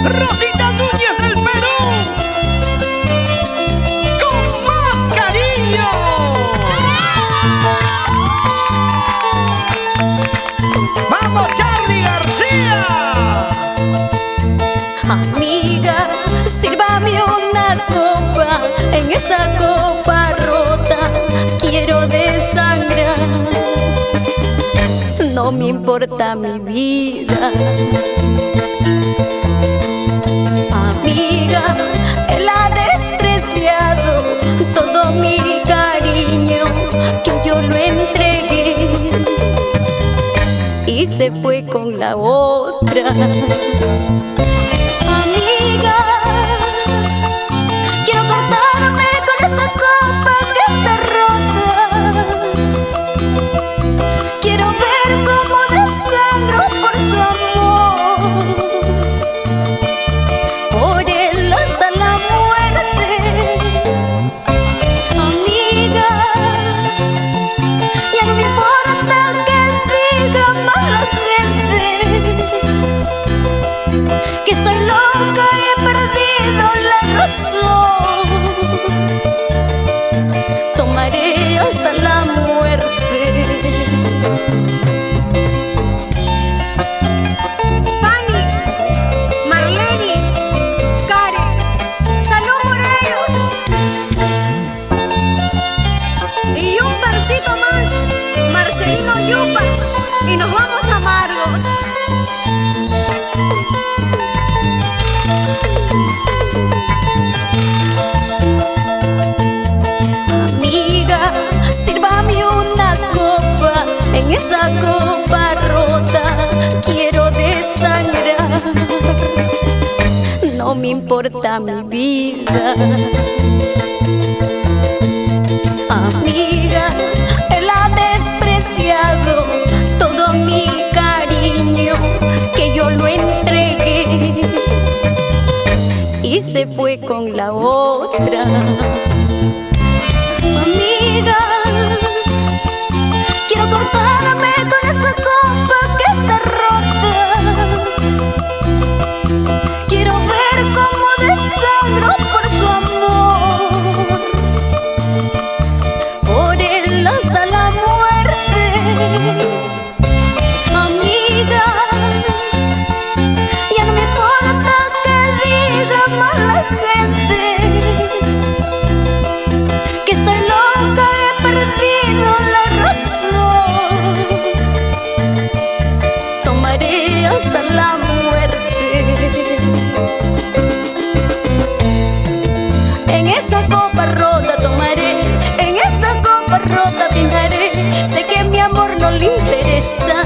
Rosita Núñez del Perú, con más cariño. ¡Vamos, Charly García! Amiga, sírvame una copa, en esa copa rota quiero desangrar. No me importa mi vida. Amiga, él ha despreciado todo mi cariño que yo lo entregué y se fue con la otra. Amiga, quiero cortarme con esa copa que está rota. Quiero ver cómo desangro por su amor, por él hasta la muerte. Amiga, ya no me importa que diga mala gente, que estoy loca y he perdido la razón. Tomaré hasta la muerte. Fanny, Marlene, Karen, salud por ellos. Y un versito más, Marcelino Yupa, y nos vamos amargos. Amiga, sírvame una copa, en esa copa rota quiero desangrar. No me importa mi vida. Amiga, él ha despreciado todo mi cariño que yo lo entregué y se fue con la otra. Amiga, quiero cortarme con esa copa que está rota. Quiero ver cómo desangro por su amor, por él hasta la muerte. Amiga, ya no me importa que diga mala gente, que estoy loca y he perdido la razón. Tomaré hasta la muerte. En esa copa rota tomaré, en esa copa rota brindaré. Sé que mi amor no le interesa,